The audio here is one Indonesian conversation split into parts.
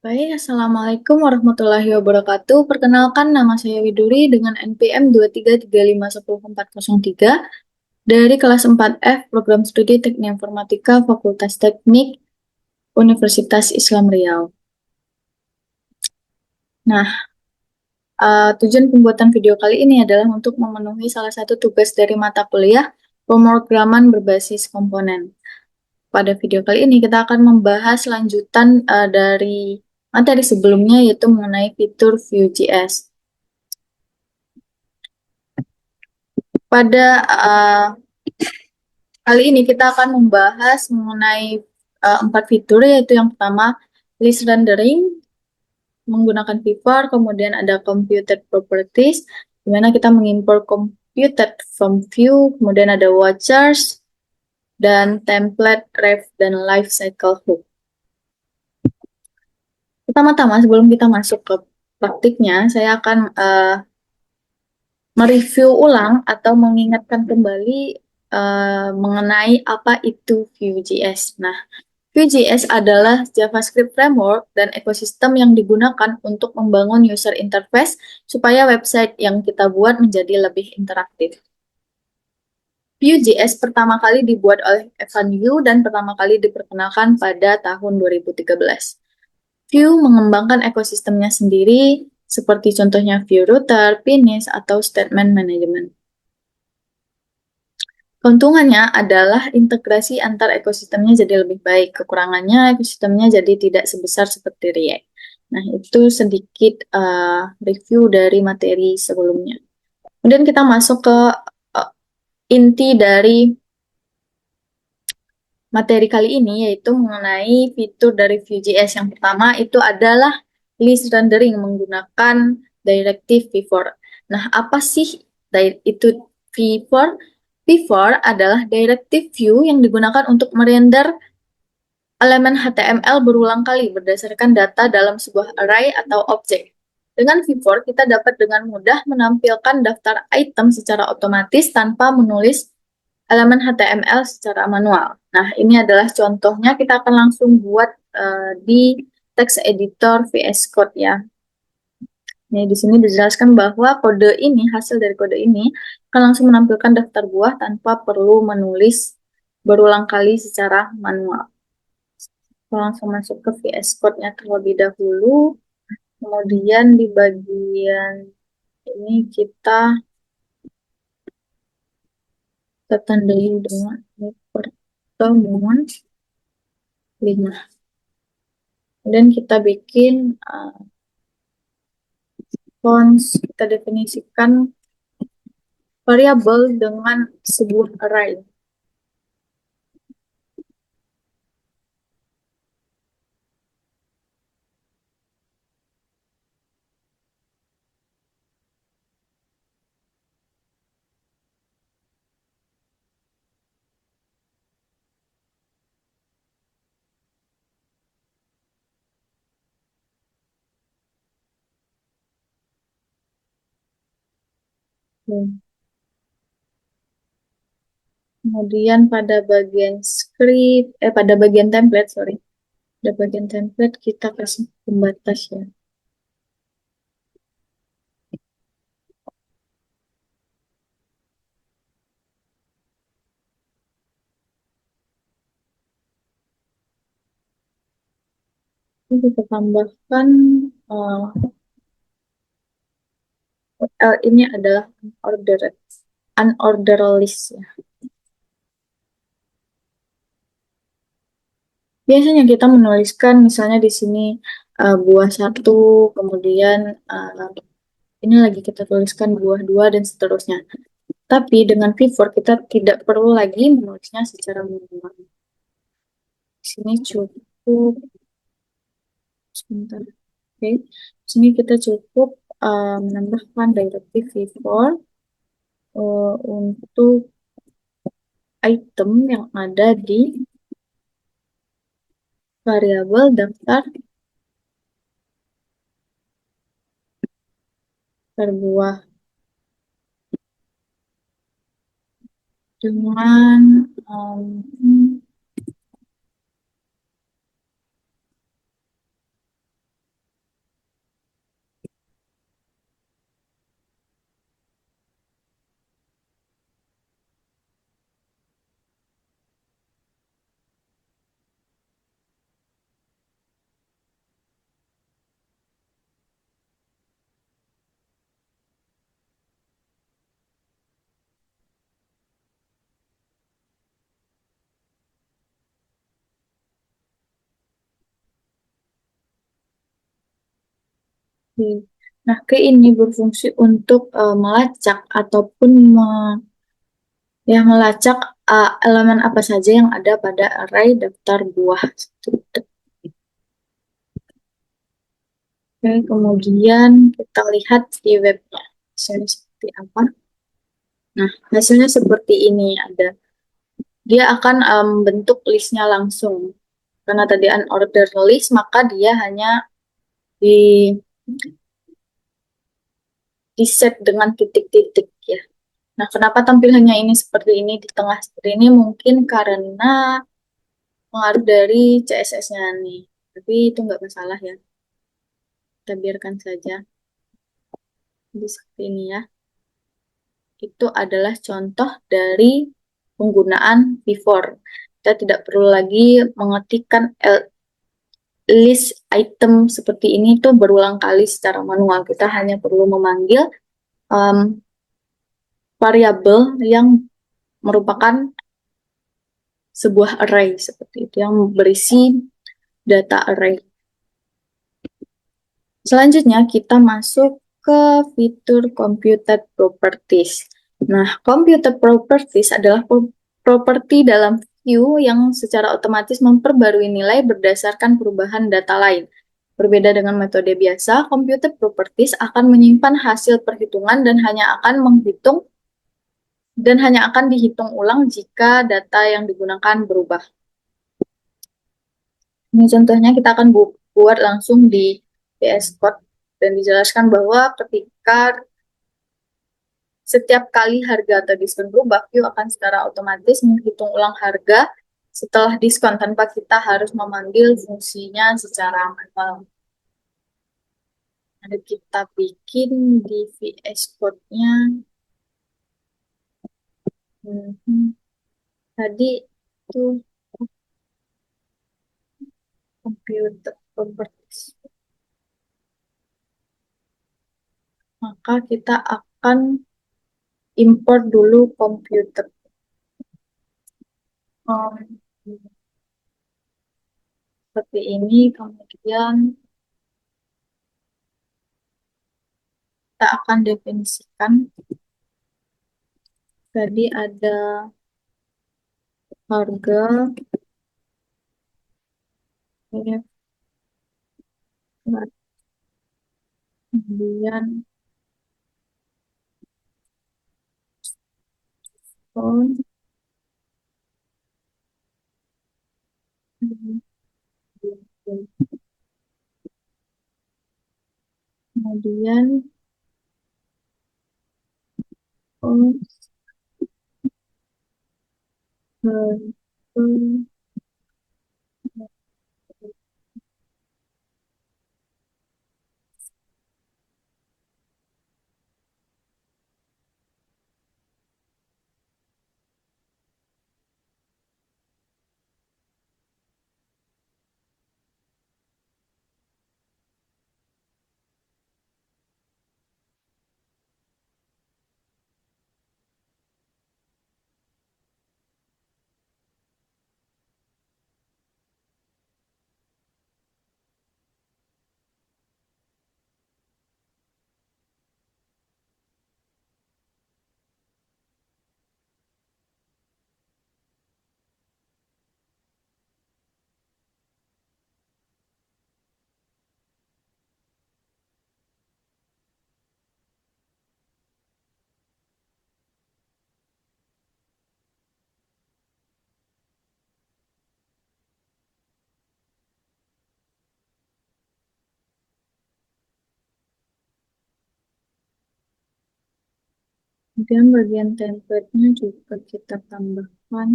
Baik, Assalamualaikum warahmatullahi wabarakatuh. Perkenalkan, nama saya Widuri dengan NPM 233510403 dari kelas 4F Program Studi Teknik Informatika Fakultas Teknik Universitas Islam Riau. Nah, tujuan pembuatan video kali ini adalah untuk memenuhi salah satu tugas dari mata kuliah pemrograman berbasis komponen. Pada video kali ini kita akan membahas lanjutan dari materi sebelumnya, yaitu mengenai fitur Vue.js. Pada kali ini kita akan membahas mengenai 4 fitur, yaitu yang pertama list rendering menggunakan Vivor, kemudian ada computed properties di mana kita mengimpor computed from Vue, kemudian ada watchers dan template ref dan life cycle hook. Pertama-tama sebelum kita masuk ke praktiknya, saya akan mereview ulang atau mengingatkan kembali mengenai apa itu Vue.js. Nah, Vue.js adalah JavaScript framework dan ekosistem yang digunakan untuk membangun user interface supaya website yang kita buat menjadi lebih interaktif. Vue.js pertama kali dibuat oleh Evan You dan pertama kali diperkenalkan pada tahun 2013. Vue mengembangkan ekosistemnya sendiri, seperti contohnya Vue Router, Finish, atau Statement Management. Keuntungannya adalah integrasi antar ekosistemnya jadi lebih baik. Kekurangannya ekosistemnya jadi tidak sebesar seperti React. Nah, itu sedikit review dari materi sebelumnya. Kemudian kita masuk ke inti dari materi kali ini, yaitu mengenai fitur dari Vue.js. Yang pertama itu adalah list rendering menggunakan directive Vivor. Nah, apa sih itu Vivor? Vivor adalah directive view yang digunakan untuk merender elemen HTML berulang kali berdasarkan data dalam sebuah array atau objek. Dengan Vivor, kita dapat dengan mudah menampilkan daftar item secara otomatis tanpa menulis elemen HTML secara manual. Nah, ini adalah contohnya. Kita akan langsung buat di text editor VS Code ya. Nah, di sini dijelaskan bahwa kode ini, hasil dari kode ini, akan langsung menampilkan daftar buah tanpa perlu menulis berulang kali secara manual. Kita langsung masuk ke VS Code-nya terlebih dahulu. Kemudian di bagian ini kita tandai dengan pertemuan 5. Kemudian kita bikin fonts, kita definisikan variabel dengan sebuah array. Kemudian pada bagian script, pada bagian template, sorry. Pada bagian template kita kasih pembatas ya. Ini kita tambahkan ini adalah unordered list ya. Biasanya kita menuliskan misalnya di sini buah 1, kemudian ini lagi kita tuliskan buah 2 dan seterusnya. Tapi dengan Vivor kita tidak perlu lagi menulisnya secara manual. Di sini cukup sebentar. Oke. Di sini kita cukup menambahkan directive Vivor untuk item yang ada di variabel daftar berbuah dengan Oke. Nah, key ini berfungsi untuk melacak ataupun melacak elemen apa saja yang ada pada array daftar buah. Oke, kemudian kita lihat di webnya hasilnya seperti apa. Nah, hasilnya seperti ini ada. Dia akan bentuk listnya langsung. Karena tadi unordered list, maka dia hanya di di set dengan titik-titik ya. Nah, kenapa tampilannya ini seperti ini di tengah seperti ini? Mungkin karena pengaruh dari CSS-nya nih. Tapi itu nggak masalah ya. Kita biarkan saja. Jadi seperti ini ya. Itu adalah contoh dari penggunaan before. Kita tidak perlu lagi mengetikkan list item seperti ini tuh berulang kali secara manual. Kita hanya perlu memanggil um, variabel yang merupakan sebuah array seperti itu yang berisi data array. Selanjutnya kita masuk ke fitur computed properties. Nah, computed properties adalah properti dalam view yang secara otomatis memperbarui nilai berdasarkan perubahan data lain. Berbeda dengan metode biasa, computed properties akan menyimpan hasil perhitungan dan hanya akan dihitung ulang jika data yang digunakan berubah. Ini contohnya kita akan buat langsung di VS Code dan dijelaskan bahwa ketika setiap kali harga atau diskon berubah, view akan secara otomatis menghitung ulang harga setelah diskon tanpa kita harus memanggil fungsinya secara manual. Ada kita bikin di VS Code-nya. Tadi itu computer properties. Maka kita akan import dulu computer. Um, Seperti ini, kemudian kita akan definisikan. Tadi ada harga, ya, kemudian phone, kemudian oh, kemudian bagian template-nya juga kita tambahkan,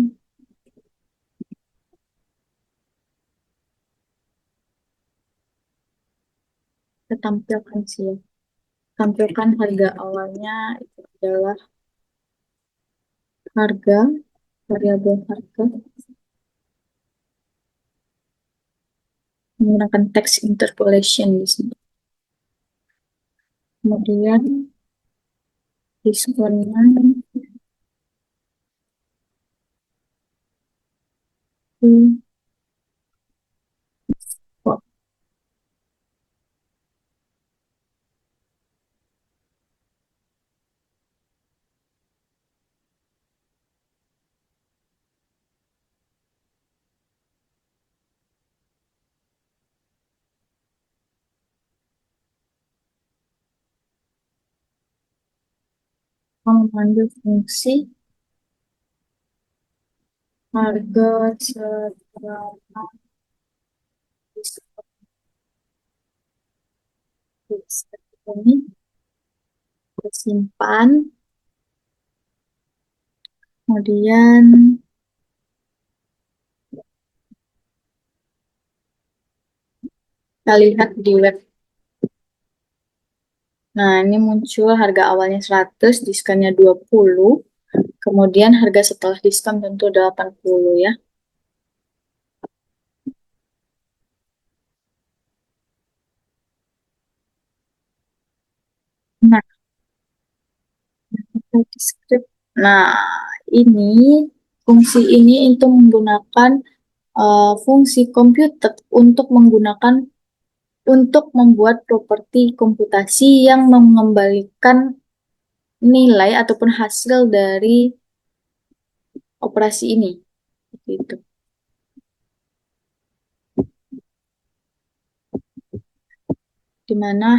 kita tampilkan sih ya. Tampilkan harga awalnya itu adalah harga, variabel harga, menggunakan text interpolation di sini. Kemudian diskonnya itu Memanggil fungsi harga setelah ini disimpan, kemudian kita lihat di web. Nah, ini muncul harga awalnya 100, diskonnya 20, kemudian harga setelah diskon tentu 80 ya. Nah, kita describe. Nah, ini fungsi ini itu menggunakan fungsi komputer untuk membuat properti komputasi yang mengembalikan nilai ataupun hasil dari operasi ini. Gitu. Di mana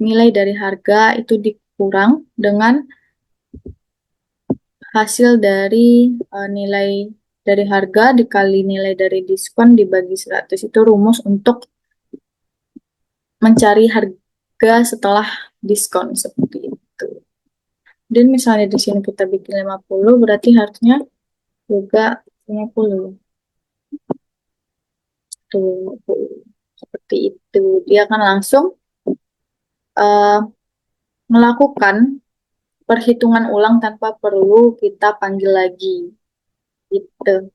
nilai dari harga itu dikurang dengan hasil dari nilai dari harga dikali nilai dari diskon dibagi 100. Itu rumus untuk mencari harga setelah diskon seperti itu. Dan misalnya di sini kita bikin 50, berarti harusnya juga 50. Tuh, seperti itu. Dia akan langsung uh, melakukan perhitungan ulang tanpa perlu kita panggil lagi. Gitu.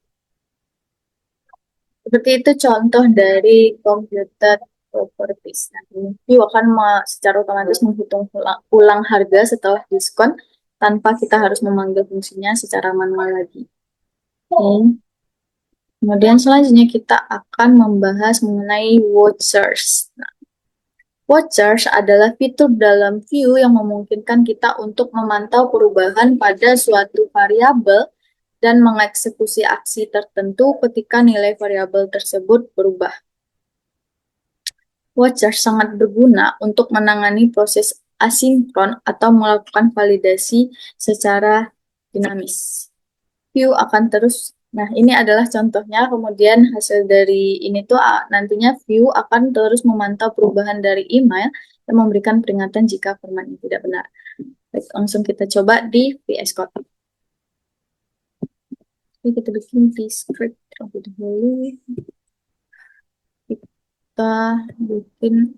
Seperti itu contoh dari computer properties. Nah, ini akan secara otomatis menghitung ulang harga setelah diskon tanpa kita harus memanggil fungsinya secara manual lagi. Oke. Kemudian selanjutnya kita akan membahas mengenai watchers. Nah, watchers adalah fitur dalam view yang memungkinkan kita untuk memantau perubahan pada suatu variabel dan mengeksekusi aksi tertentu ketika nilai variabel tersebut berubah. Watchers sangat berguna untuk menangani proses asinkron atau melakukan validasi secara dinamis. View akan terus, nah ini adalah contohnya, kemudian hasil dari ini tuh nantinya view akan terus memantau perubahan dari email dan memberikan peringatan jika format ini tidak benar. Baik, langsung kita coba di VS Code. Oke, kita bikin di script terlebih dahulu. Kita bikin,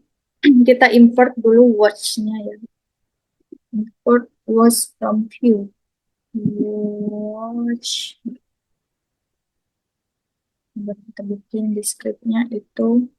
kita import dulu watch-nya ya. Import watch from view. Watch. Kita bikin di script-nya itu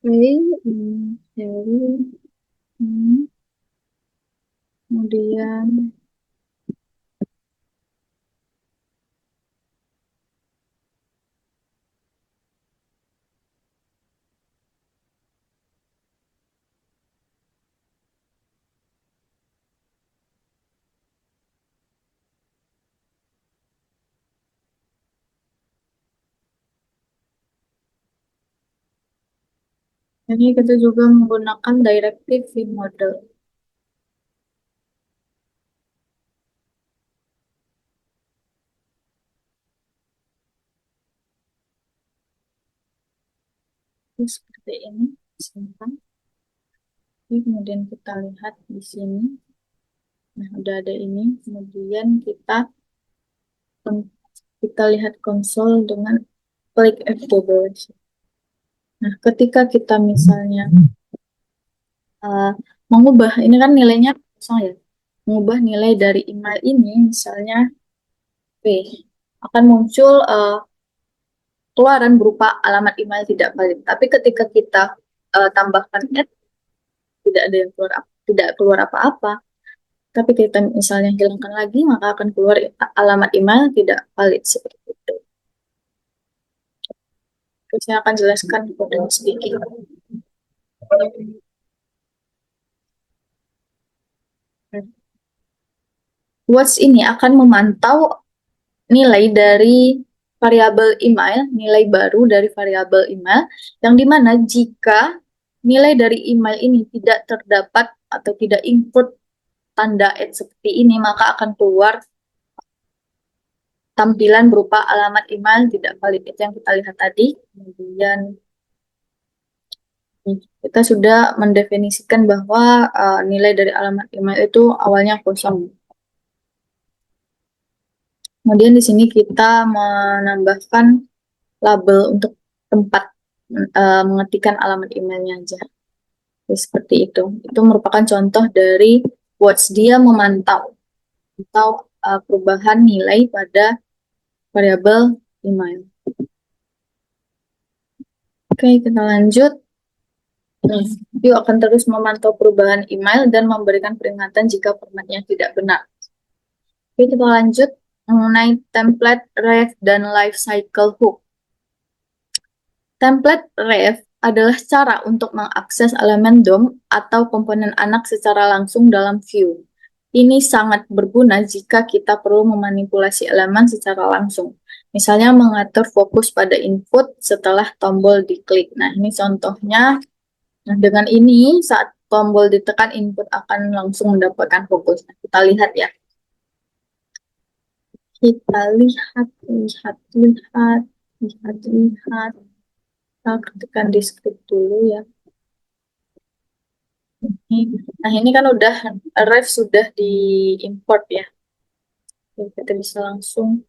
Oke, dari hmm, kemudian ini kita juga menggunakan directive view model. Jadi seperti ini, simpan. Oke, kemudian kita lihat di sini. Nah, udah ada ini. Kemudian kita lihat konsol dengan klik F12. Nah, ketika kita misalnya uh, mengubah, ini kan nilainya kosong ya. Mengubah nilai dari email ini, misalnya P, akan muncul keluaran berupa alamat email tidak valid. Tapi ketika kita tambahkan add, tidak ada yang keluar, tidak keluar apa-apa. Tapi kita misalnya hilangkan lagi, maka akan keluar alamat email tidak valid seperti itu. Terus saya akan jelaskan kode speaking. Watch ini akan memantau nilai dari variabel email, nilai baru dari variabel email, yang dimana jika nilai dari email ini tidak terdapat atau tidak input tanda add seperti ini, maka akan keluar tampilan berupa alamat email tidak valid. Itu yang kita lihat tadi. Kemudian kita sudah mendefinisikan bahwa nilai dari alamat email itu awalnya kosong. Kemudian di sini kita menambahkan label untuk tempat mengetikkan alamat emailnya aja. Jadi, seperti itu. Itu merupakan contoh dari Watch, dia memantau atau perubahan nilai pada variabel email. Oke, kita lanjut. View akan terus memantau perubahan email dan memberikan peringatan jika formatnya tidak benar. Oke, kita lanjut mengenai template, ref, dan life cycle hook. Template ref adalah cara untuk mengakses elemen DOM atau komponen anak secara langsung dalam view. Ini sangat berguna jika kita perlu memanipulasi elemen secara langsung. Misalnya mengatur fokus pada input setelah tombol diklik. Nah, ini contohnya. Nah, dengan ini saat tombol ditekan input akan langsung mendapatkan fokus. Nah, kita lihat ya. Kita lihat, lihat, lihat, lihat, lihat. Kita tekan di script dulu ya. Nah, ini kan udah ref sudah diimport ya. Jadi kita bisa langsung.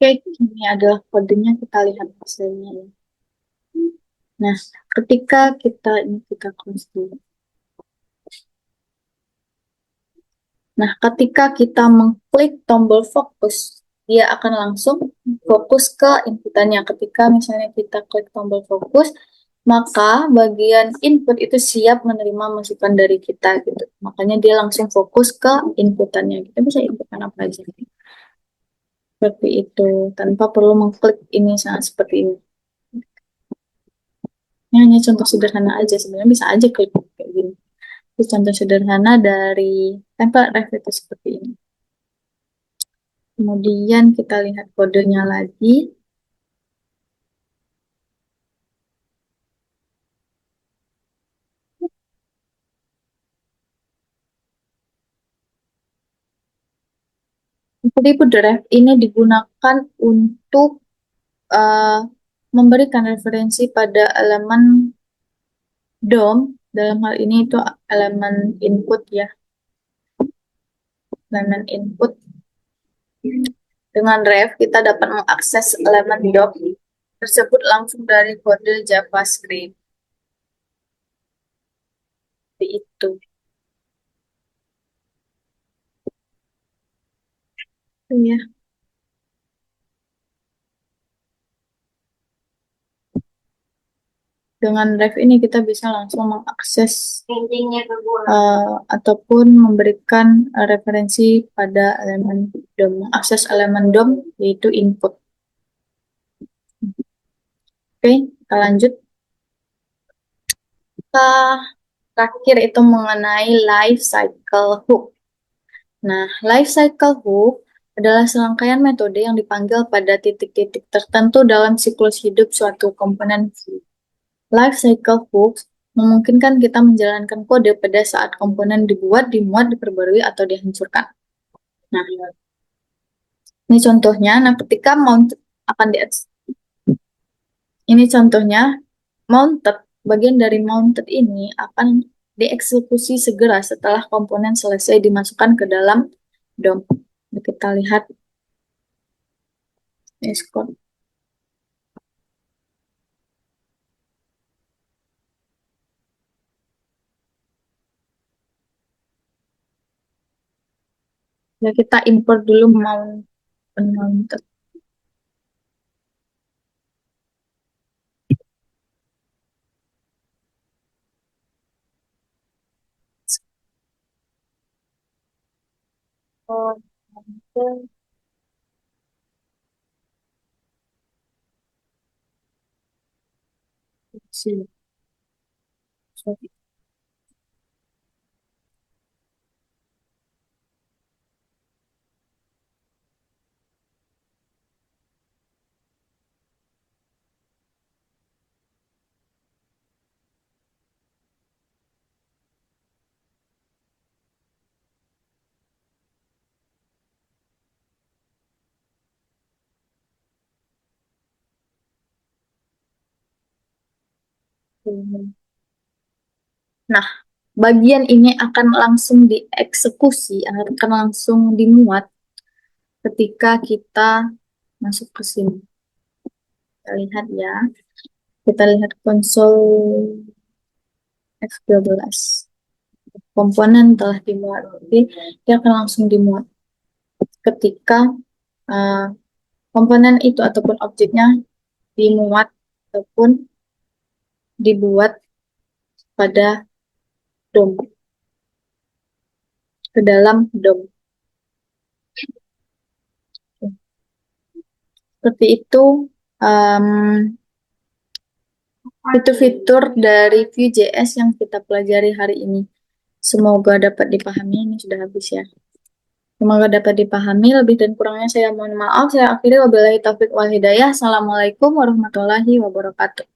Oke, ini adalah kodenya, kita lihat hasilnya ya. Nah, ketika kita close dulu. Nah, ketika kita mengklik tombol fokus, dia akan langsung fokus ke inputannya. Ketika misalnya kita klik tombol fokus, maka bagian input itu siap menerima masukan dari kita gitu. Makanya dia langsung fokus ke inputannya. Kita bisa inputkan apa aja. Seperti itu, tanpa perlu mengklik ini sangat seperti ini. Ini hanya contoh sederhana aja, sebenarnya bisa aja klik kayak gini. Itu contoh sederhana dari template ref itu seperti ini. Kemudian kita lihat kodenya lagi. Jadi drive ini digunakan untuk uh, memberikan referensi pada elemen DOM. Dalam hal ini itu elemen input ya. Elemen input. Dengan ref kita dapat mengakses elemen DOM tersebut langsung dari kode JavaScript. Seperti itu. Ya. Dengan Drive ini kita bisa langsung mengakses ataupun memberikan referensi pada elemen DOM. Akses elemen DOM yaitu input. Oke, kita lanjut. Kita terakhir itu mengenai life cycle hook. Nah, life cycle hook adalah serangkaian metode yang dipanggil pada titik-titik tertentu dalam siklus hidup suatu komponen view. Life cycle hooks memungkinkan kita menjalankan kode pada saat komponen dibuat, dimuat, diperbarui, atau dihancurkan. Nah, ini contohnya. Nah, ketika mounted akan ini contohnya, mounted, bagian dari mounted ini akan dieksekusi segera setelah komponen selesai dimasukkan ke dalam DOM. Nah, kita lihat code. Ya, kita import dulu mounted. Oh, mounted. Sorry. Nah, bagian ini akan langsung dieksekusi, akan langsung dimuat ketika kita masuk ke sini. Kita lihat ya. Kita lihat konsol X12. Komponen telah dimuat. Jadi, dia akan langsung dimuat ketika uh, komponen itu ataupun objeknya dimuat ataupun dibuat pada DOM, ke dalam DOM. Seperti itu fitur-fitur dari Vue.js yang kita pelajari hari ini. Semoga dapat dipahami. Ini sudah habis ya. Semoga dapat dipahami. Lebih dan kurangnya saya mohon maaf. Saya akhiri, wabillahi taufiq wal hidayah. Assalamualaikum warahmatullahi wabarakatuh.